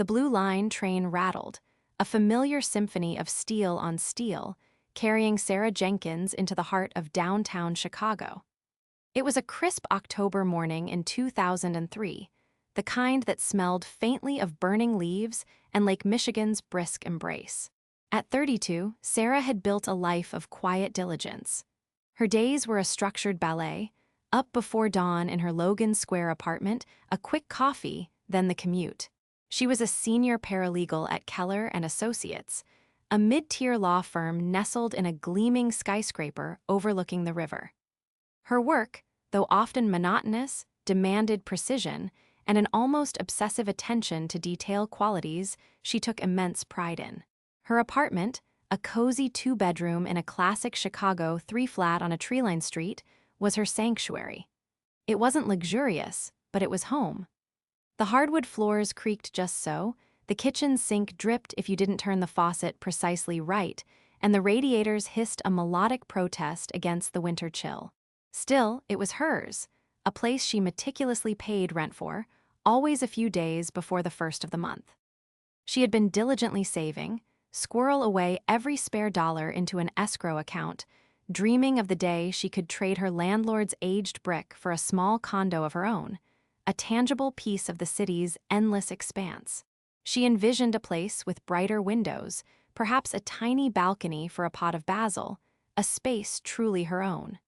the Blue Line train rattled, a familiar symphony of steel on steel, carrying Sarah Jenkins into the heart of downtown Chicago. It was a crisp October morning in 2003, the kind that smelled faintly of burning leaves and Lake Michigan's brisk embrace. At 32, Sarah had built a life of quiet diligence. Her days were a structured ballet, up before dawn in her Logan Square apartment, a quick coffee, then the commute. She was a senior paralegal at Keller and Associates, a mid-tier law firm nestled in a gleaming skyscraper overlooking the river. Her work, though often monotonous, demanded precision and an almost obsessive attention to detail qualities she took immense pride in. Her apartment, a cozy two-bedroom in a classic Chicago three-flat on a tree-lined street, was her sanctuary. It wasn't luxurious, but it was home. The hardwood floors creaked just so, the kitchen sink dripped if you didn't turn the faucet precisely right, and the radiators hissed a melodic protest against the winter chill. Still, it was hers, a place she meticulously paid rent for, always a few days before the first of the month. She had been diligently saving, squirrel away every spare dollar into an escrow account, dreaming of the day she could trade her landlord's aged brick for a small condo of her own, a tangible piece of the city's endless expanse. She envisioned a place with brighter windows, perhaps a tiny balcony for a pot of basil, a space truly her own.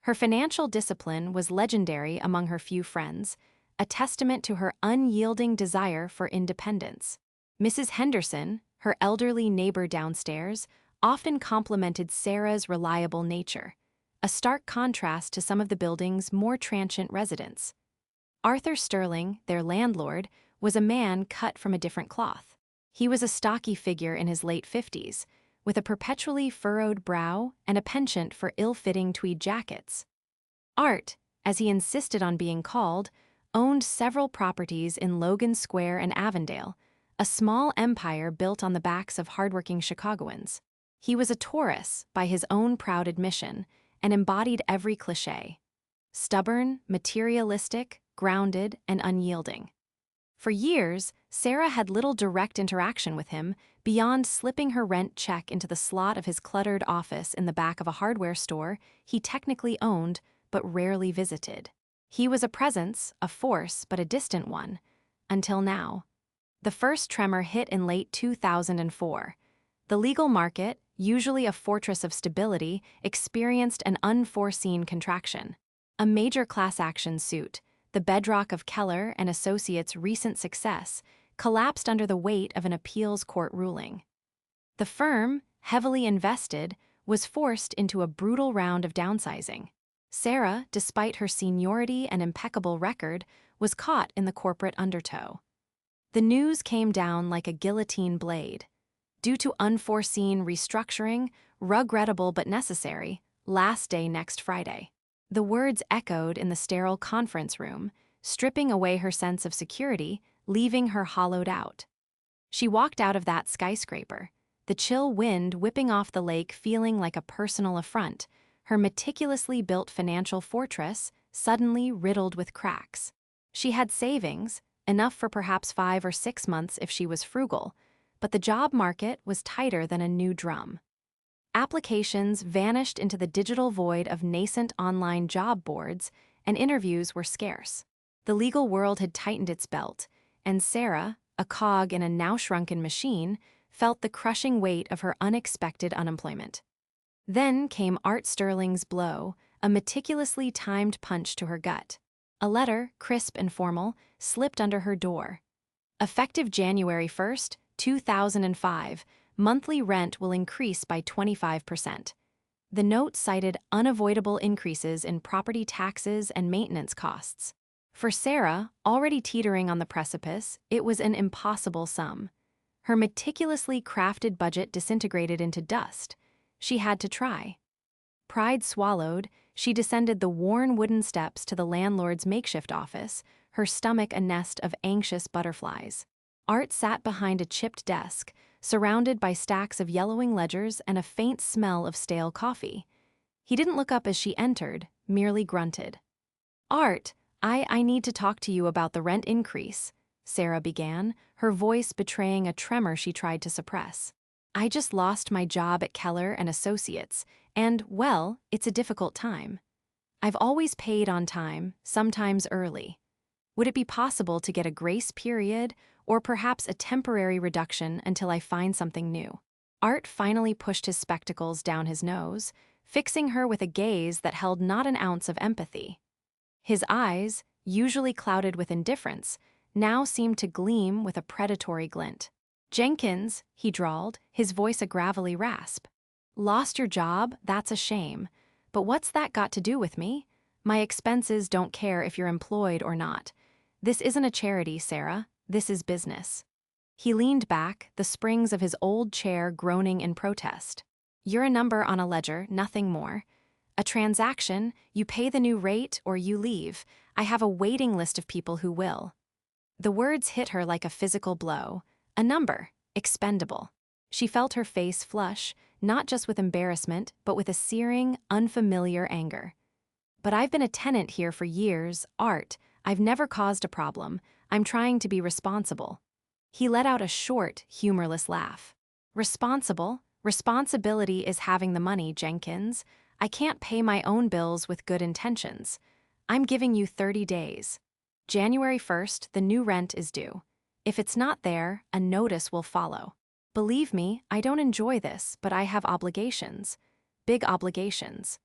Her financial discipline was legendary among her few friends, a testament to her unyielding desire for independence. Mrs. Henderson, her elderly neighbor downstairs, often complimented Sarah's reliable nature, a stark contrast to some of the building's more transient residents. Arthur Sterling, their landlord, was a man cut from a different cloth. He was a stocky figure in his late 50s, with a perpetually furrowed brow and a penchant for ill-fitting tweed jackets. Art, as he insisted on being called, owned several properties in Logan Square and Avondale, a small empire built on the backs of hardworking Chicagoans. He was a Taurus, by his own proud admission, and embodied every cliché. Stubborn, materialistic, grounded, and unyielding. For years, Sarah had little direct interaction with him beyond slipping her rent check into the slot of his cluttered office in the back of a hardware store he technically owned but rarely visited. He was a presence, a force, but a distant one, until now. The first tremor hit in late 2004. The legal market, usually a fortress of stability, experienced an unforeseen contraction. A major class action suit, the bedrock of Keller and Associates' recent success, collapsed under the weight of an appeals court ruling. The firm, heavily invested, was forced into a brutal round of downsizing. Sarah, despite her seniority and impeccable record, was caught in the corporate undertow. The news came down like a guillotine blade. Due to unforeseen restructuring, regrettable but necessary, last day next Friday. The words echoed in the sterile conference room, stripping away her sense of security, leaving her hollowed out. She walked out of that skyscraper, the chill wind whipping off the lake feeling like a personal affront, her meticulously built financial fortress suddenly riddled with cracks. She had savings, enough for perhaps 5 or 6 months if she was frugal, but the job market was tighter than a new drum. Applications vanished into the digital void of nascent online job boards, and interviews were scarce. The legal world had tightened its belt, and Sarah, a cog in a now-shrunken machine, felt the crushing weight of her unexpected unemployment. Then came Art Sterling's blow, a meticulously timed punch to her gut. A letter, crisp and formal, slipped under her door. Effective January 1st, 2005, monthly rent will increase by 25%. The note cited unavoidable increases in property taxes and maintenance costs. For Sarah, already teetering on the precipice, it was an impossible sum. Her meticulously crafted budget disintegrated into dust. She had to try. Pride swallowed, she descended the worn wooden steps to the landlord's makeshift office, her stomach a nest of anxious butterflies. Art sat behind a chipped desk, surrounded by stacks of yellowing ledgers and a faint smell of stale coffee. He didn't look up as she entered, merely grunted. "Art, I need to talk to you about the rent increase," Sarah began, her voice betraying a tremor she tried to suppress. I just lost my job at Keller and Associates, and, well, it's a difficult time. I've always paid on time, sometimes early. Would it be possible to get a grace period, or perhaps a temporary reduction until I find something new? Art finally pushed his spectacles down his nose, fixing her with a gaze that held not an ounce of empathy. His eyes, usually clouded with indifference, now seemed to gleam with a predatory glint. Jenkins, he drawled, his voice a gravelly rasp. Lost your job? That's a shame. But what's that got to do with me? My expenses don't care if you're employed or not. This isn't a charity, Sarah. This is business. He leaned back, the springs of his old chair groaning in protest. You're a number on a ledger, nothing more. A transaction, you pay the new rate or you leave. I have a waiting list of people who will. The words hit her like a physical blow. A number, expendable. She felt her face flush, not just with embarrassment, but with a searing, unfamiliar anger. But I've been a tenant here for years, Art. I've never caused a problem. I'm trying to be responsible. He let out a short, humorless laugh. Responsible? Responsibility is having the money, Jenkins. I can't pay my own bills with good intentions. I'm giving you 30 days. January 1st, the new rent is due. If it's not there, a notice will follow. Believe me, I don't enjoy this, but I have obligations. Big obligations.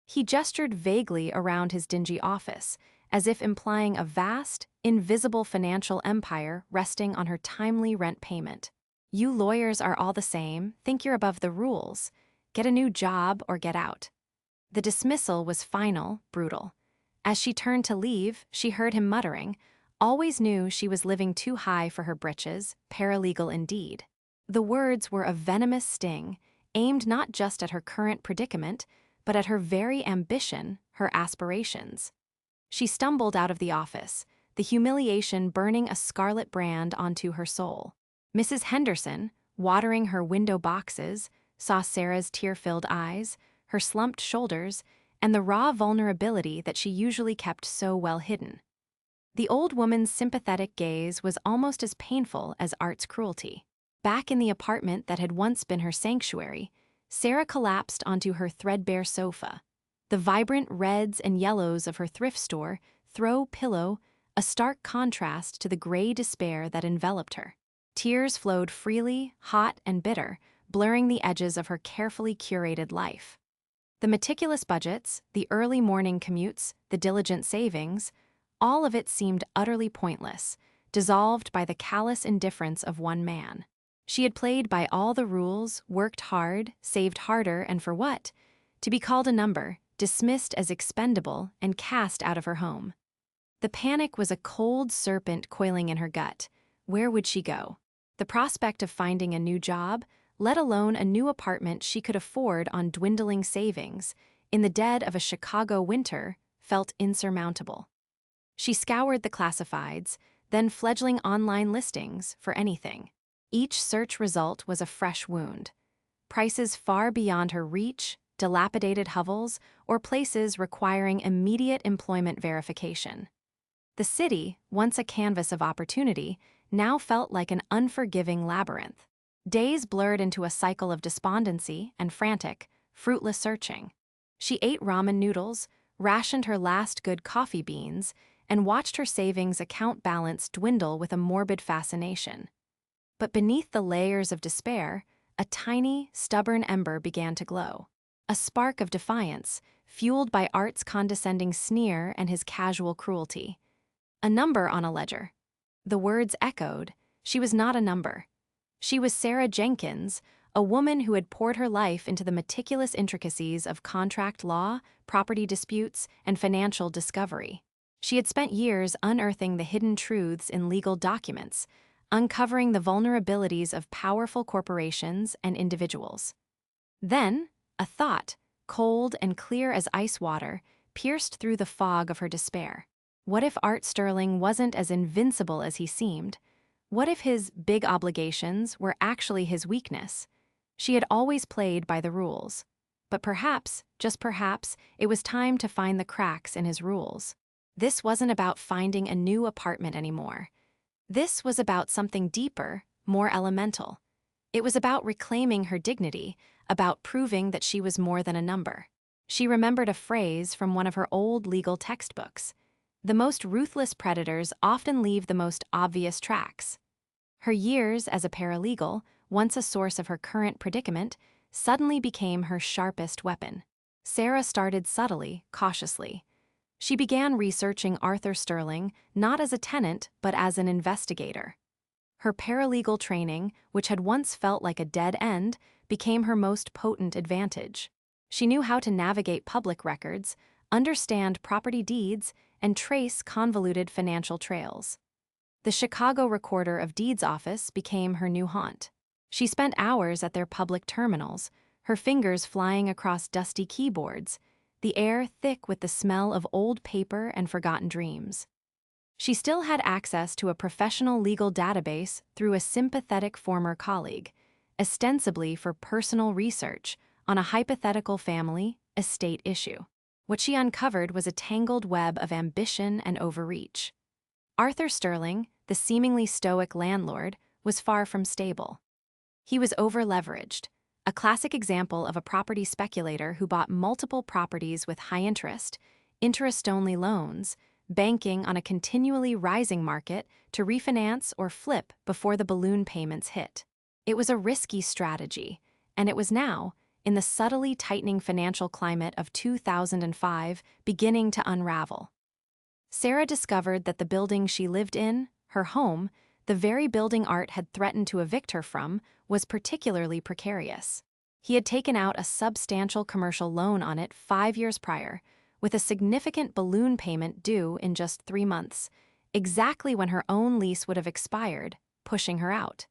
He gestured vaguely around his dingy office, as if implying a vast, invisible financial empire resting on her timely rent payment. You lawyers are all the same, think you're above the rules. Get a new job or get out. The dismissal was final, brutal. As she turned to leave, she heard him muttering, always knew she was living too high for her britches, paralegal indeed. The words were a venomous sting, aimed not just at her current predicament, but at her very ambition, her aspirations. She stumbled out of the office, the humiliation burning a scarlet brand onto her soul. Mrs. Henderson, watering her window boxes, saw Sarah's tear-filled eyes, her slumped shoulders, and the raw vulnerability that she usually kept so well hidden. The old woman's sympathetic gaze was almost as painful as Art's cruelty. Back in the apartment that had once been her sanctuary, Sarah collapsed onto her threadbare sofa. The vibrant reds and yellows of her thrift store throw pillow, a stark contrast to the gray despair that enveloped her. Tears flowed freely, hot and bitter, blurring the edges of her carefully curated life. The meticulous budgets, the early morning commutes, the diligent savings, all of it seemed utterly pointless, dissolved by the callous indifference of one man. She had played by all the rules, worked hard, saved harder, and for what? To be called a number, dismissed as expendable, and cast out of her home. The panic was a cold serpent coiling in her gut. Where would she go? The prospect of finding a new job, let alone a new apartment she could afford on dwindling savings, in the dead of a Chicago winter, felt insurmountable. She scoured the classifieds, then fledgling online listings, for anything. Each search result was a fresh wound. Prices far beyond her reach, dilapidated hovels, or places requiring immediate employment verification. The city, once a canvas of opportunity, now felt like an unforgiving labyrinth. Days blurred into a cycle of despondency and frantic, fruitless searching. She ate ramen noodles, rationed her last good coffee beans, and watched her savings account balance dwindle with a morbid fascination. But beneath the layers of despair, a tiny, stubborn ember began to glow. A spark of defiance, fueled by Art's condescending sneer and his casual cruelty. A number on a ledger. The words echoed. She was not a number. She was Sarah Jenkins, a woman who had poured her life into the meticulous intricacies of contract law, property disputes, and financial discovery. She had spent years unearthing the hidden truths in legal documents, uncovering the vulnerabilities of powerful corporations and individuals. Then, a thought, cold and clear as ice water, pierced through the fog of her despair. What if Art Sterling wasn't as invincible as he seemed? What if his big obligations were actually his weakness? She had always played by the rules. But perhaps, just perhaps, it was time to find the cracks in his rules. This wasn't about finding a new apartment anymore. This was about something deeper, more elemental. It was about reclaiming her dignity, about proving that she was more than a number. She remembered a phrase from one of her old legal textbooks: "The most ruthless predators often leave the most obvious tracks." Her years as a paralegal, once a source of her current predicament, suddenly became her sharpest weapon. Sarah started subtly, cautiously. She began researching Arthur Sterling not as a tenant but as an investigator. Her paralegal training, which had once felt like a dead end, became her most potent advantage. She knew how to navigate public records, understand property deeds, and trace convoluted financial trails. The Chicago Recorder of Deeds office became her new haunt. She spent hours at their public terminals, her fingers flying across dusty keyboards, the air thick with the smell of old paper and forgotten dreams. She still had access to a professional legal database through a sympathetic former colleague, ostensibly for personal research on a hypothetical family estate issue. What she uncovered was a tangled web of ambition and overreach. Arthur Sterling, the seemingly stoic landlord, was far from stable. He was over-leveraged, a classic example of a property speculator who bought multiple properties with high interest-only loans, banking on a continually rising market to refinance or flip before the balloon payments hit. It was a risky strategy, and it was now, in the subtly tightening financial climate of 2005, beginning to unravel. Sarah discovered that the building she lived in, her home, the very building Art had threatened to evict her from, was particularly precarious. He had taken out a substantial commercial loan on it 5 years prior, with a significant balloon payment due in just 3 months, exactly when her own lease would have expired, pushing her out.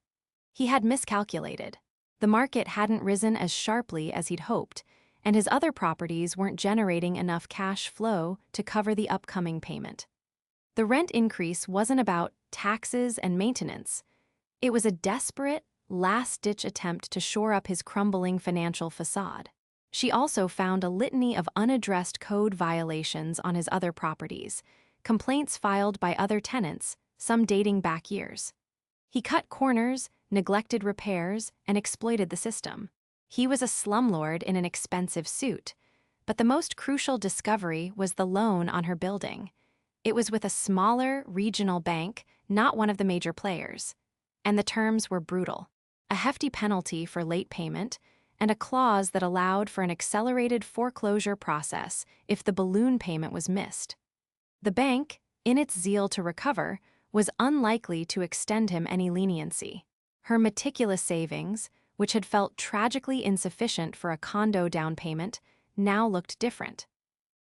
He had miscalculated. The market hadn't risen as sharply as he'd hoped, and his other properties weren't generating enough cash flow to cover the upcoming payment. The rent increase wasn't about taxes and maintenance. It was a desperate, last-ditch attempt to shore up his crumbling financial facade. She also found a litany of unaddressed code violations on his other properties, complaints filed by other tenants, some dating back years. He cut corners, neglected repairs, and exploited the system. He was a slumlord in an expensive suit, but the most crucial discovery was the loan on her building. It was with a smaller, regional bank, not one of the major players, and the terms were brutal: a hefty penalty for late payment, and a clause that allowed for an accelerated foreclosure process if the balloon payment was missed. The bank, in its zeal to recover, was unlikely to extend him any leniency. Her meticulous savings, which had felt tragically insufficient for a condo down payment, now looked different.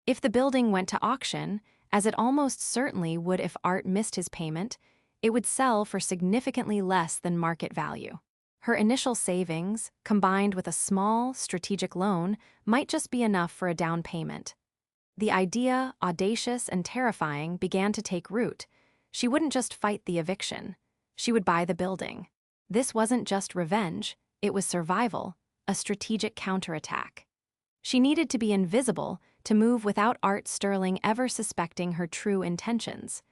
If the building went to auction, as it almost certainly would if Art missed his payment, it would sell for significantly less than market value. Her initial savings, combined with a small, strategic loan, might just be enough for a down payment. The idea, audacious and terrifying, began to take root. She wouldn't just fight the eviction. She would buy the building. This wasn't just revenge, it was survival, a strategic counterattack. She needed to be invisible to move without Art Sterling ever suspecting her true intentions.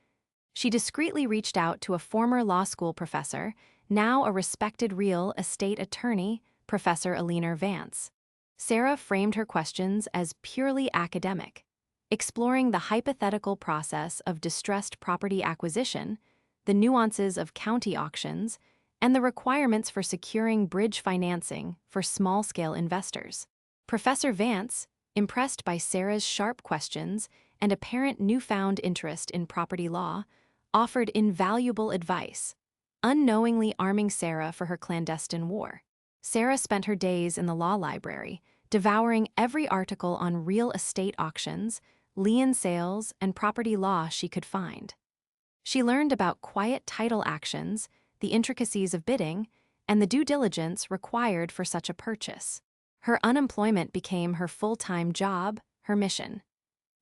She discreetly reached out to a former law school professor, now a respected real estate attorney, Professor Eleanor Vance. Sarah framed her questions as purely academic, exploring the hypothetical process of distressed property acquisition, the nuances of county auctions, and the requirements for securing bridge financing for small-scale investors. Professor Vance, impressed by Sarah's sharp questions and apparent newfound interest in property law, offered invaluable advice, unknowingly arming Sarah for her clandestine war. Sarah spent her days in the law library, devouring every article on real estate auctions, lien sales, and property law she could find. She learned about quiet title actions, the intricacies of bidding, and the due diligence required for such a purchase. Her unemployment became her full-time job, her mission.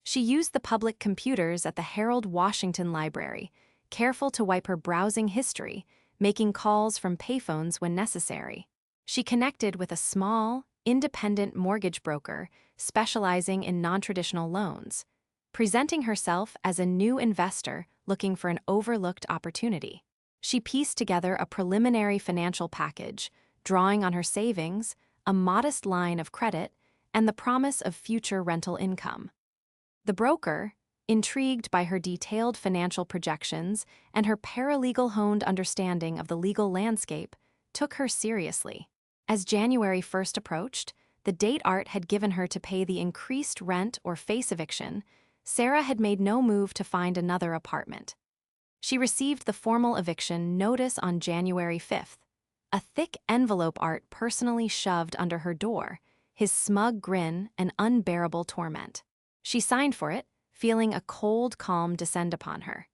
She used the public computers at the Harold Washington Library, careful to wipe her browsing history, making calls from payphones when necessary. She connected with a small, independent mortgage broker specializing in non-traditional loans, presenting herself as a new investor looking for an overlooked opportunity. She pieced together a preliminary financial package, drawing on her savings, a modest line of credit, and the promise of future rental income. The broker, intrigued by her detailed financial projections and her paralegal-honed understanding of the legal landscape, took her seriously. As January 1st approached, the date Art had given her to pay the increased rent or face eviction, Sarah had made no move to find another apartment. She received the formal eviction notice on January 5th, a thick envelope Art personally shoved under her door, his smug grin an unbearable torment. She signed for it, feeling a cold calm descend upon her.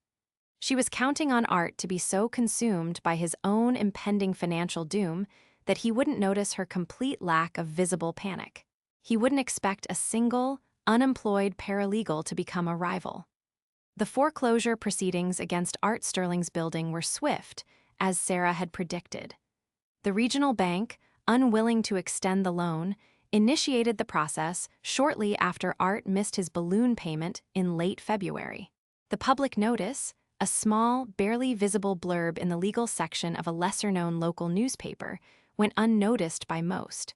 She was counting on Art to be so consumed by his own impending financial doom that he wouldn't notice her complete lack of visible panic. He wouldn't expect a single, unemployed paralegal to become a rival. The foreclosure proceedings against Art Sterling's building were swift, as Sarah had predicted. The regional bank, unwilling to extend the loan, initiated the process shortly after Art missed his balloon payment in late February. The public notice, a small, barely visible blurb in the legal section of a lesser-known local newspaper, went unnoticed by most.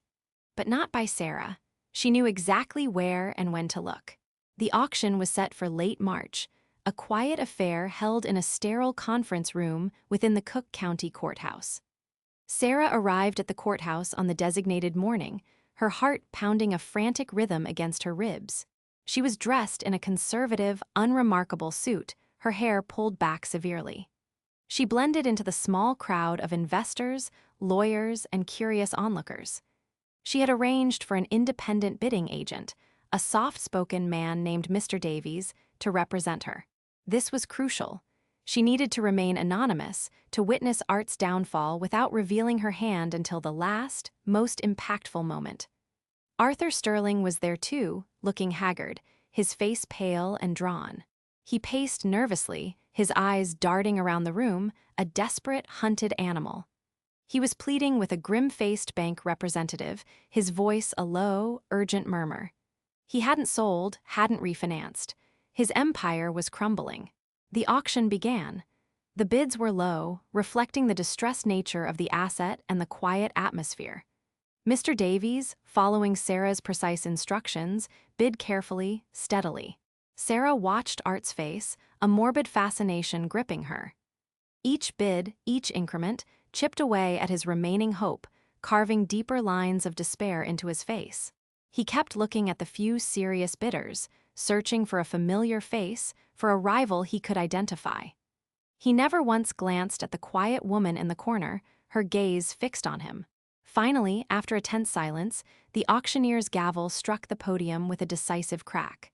But not by Sarah. She knew exactly where and when to look. The auction was set for late March, a quiet affair held in a sterile conference room within the Cook County Courthouse. Sarah arrived at the courthouse on the designated morning, her heart pounding a frantic rhythm against her ribs. She was dressed in a conservative, unremarkable suit, her hair pulled back severely. She blended into the small crowd of investors, lawyers, and curious onlookers. She had arranged for an independent bidding agent, a soft-spoken man named Mr. Davies, to represent her. This was crucial. She needed to remain anonymous, to witness Art's downfall without revealing her hand until the last, most impactful moment. Arthur Sterling was there too, looking haggard, his face pale and drawn. He paced nervously, his eyes darting around the room, a desperate, hunted animal. He was pleading with a grim-faced bank representative, his voice a low, urgent murmur. He hadn't sold, hadn't refinanced. His empire was crumbling. The auction began. The bids were low, reflecting the distressed nature of the asset and the quiet atmosphere. Mr. Davies, following Sarah's precise instructions, bid carefully, steadily. Sarah watched Art's face, a morbid fascination gripping her. Each bid, each increment, chipped away at his remaining hope, carving deeper lines of despair into his face. He kept looking at the few serious bidders, searching for a familiar face, for a rival he could identify. He never once glanced at the quiet woman in the corner, her gaze fixed on him. Finally, after a tense silence, the auctioneer's gavel struck the podium with a decisive crack.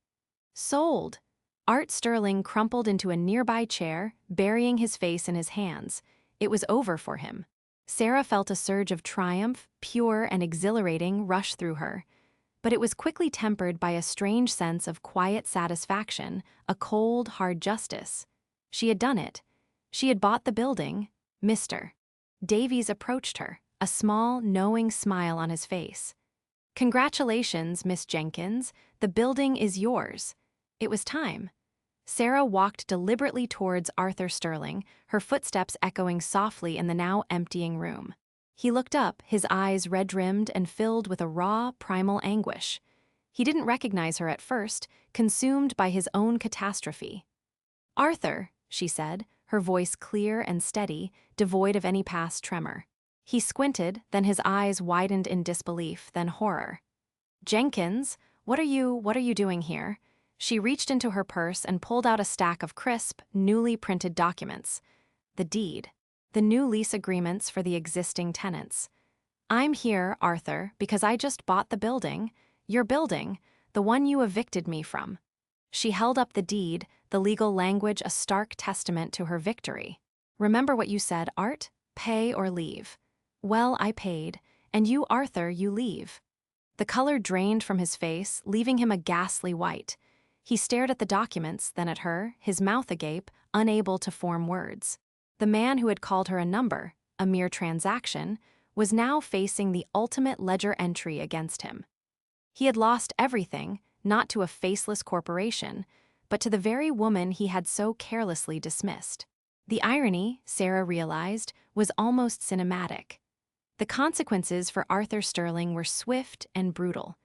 Sold! Art Sterling crumpled into a nearby chair, burying his face in his hands. It was over for him. Sarah felt a surge of triumph, pure and exhilarating, rush through her. But it was quickly tempered by a strange sense of quiet satisfaction, a cold, hard justice. She had done it. She had bought the building. Mr. Davies approached her, a small, knowing smile on his face. "Congratulations, Miss Jenkins. The building is yours." It was time. Sarah walked deliberately towards Arthur Sterling, her footsteps echoing softly in the now emptying room. He looked up, his eyes red-rimmed and filled with a raw, primal anguish. He didn't recognize her at first, consumed by his own catastrophe. "Arthur," she said, her voice clear and steady, devoid of any past tremor. He squinted, then his eyes widened in disbelief, then horror. "Jenkins, what are you doing here?" She reached into her purse and pulled out a stack of crisp, newly printed documents. The deed. The new lease agreements for the existing tenants. "I'm here, Arthur, because I just bought the building. Your building, the one you evicted me from." She held up the deed, the legal language a stark testament to her victory. "Remember what you said, Art? Pay or leave." "Well, I paid. And you, Arthur, you leave." The color drained from his face, leaving him a ghastly white. He stared at the documents, then at her, his mouth agape, unable to form words. The man who had called her a number, a mere transaction, was now facing the ultimate ledger entry against him. He had lost everything, not to a faceless corporation, but to the very woman he had so carelessly dismissed. The irony, Sarah realized, was almost cinematic. The consequences for Arthur Sterling were swift and brutal.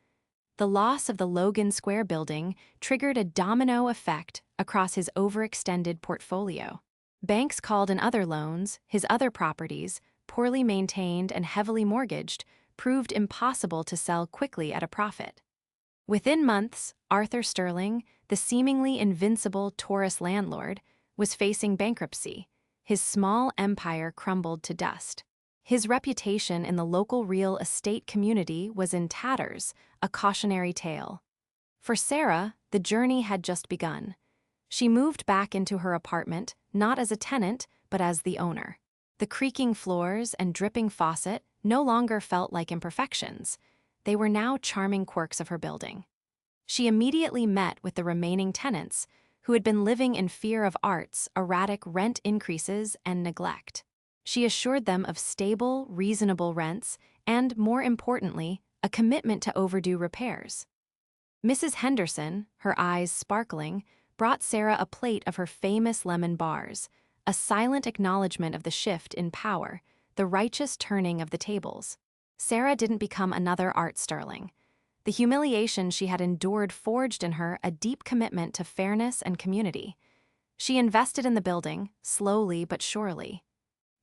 The loss of the Logan Square building triggered a domino effect across his overextended portfolio. Banks called in other loans, his other properties, poorly maintained and heavily mortgaged, proved impossible to sell quickly at a profit. Within months, Arthur Sterling, the seemingly invincible Taurus landlord, was facing bankruptcy. His small empire crumbled to dust. His reputation in the local real estate community was in tatters, a cautionary tale. For Sarah, the journey had just begun. She moved back into her apartment, not as a tenant, but as the owner. The creaking floors and dripping faucet no longer felt like imperfections. They were now charming quirks of her building. She immediately met with the remaining tenants, who had been living in fear of Art's erratic rent increases and neglect. She assured them of stable, reasonable rents and, more importantly, a commitment to overdue repairs. Mrs. Henderson, her eyes sparkling, brought Sarah a plate of her famous lemon bars, a silent acknowledgement of the shift in power, the righteous turning of the tables. Sarah didn't become another Art Sterling. The humiliation she had endured forged in her a deep commitment to fairness and community. She invested in the building, slowly but surely.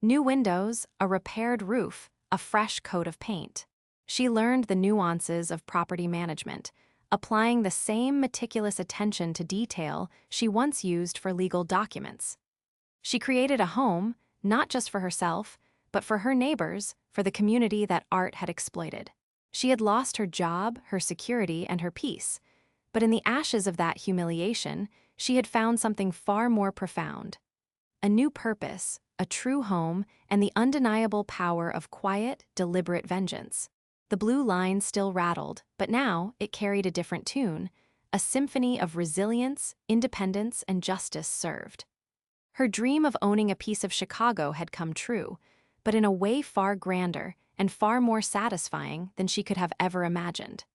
New windows, a repaired roof, a fresh coat of paint. She learned the nuances of property management, applying the same meticulous attention to detail she once used for legal documents. She created a home, not just for herself, but for her neighbors, for the community that Art had exploited. She had lost her job, her security, and her peace, but in the ashes of that humiliation, she had found something far more profound. A new purpose, a true home, and the undeniable power of quiet, deliberate vengeance. The blue line still rattled, but now it carried a different tune, a symphony of resilience, independence, and justice served. Her dream of owning a piece of Chicago had come true, but in a way far grander and far more satisfying than she could have ever imagined.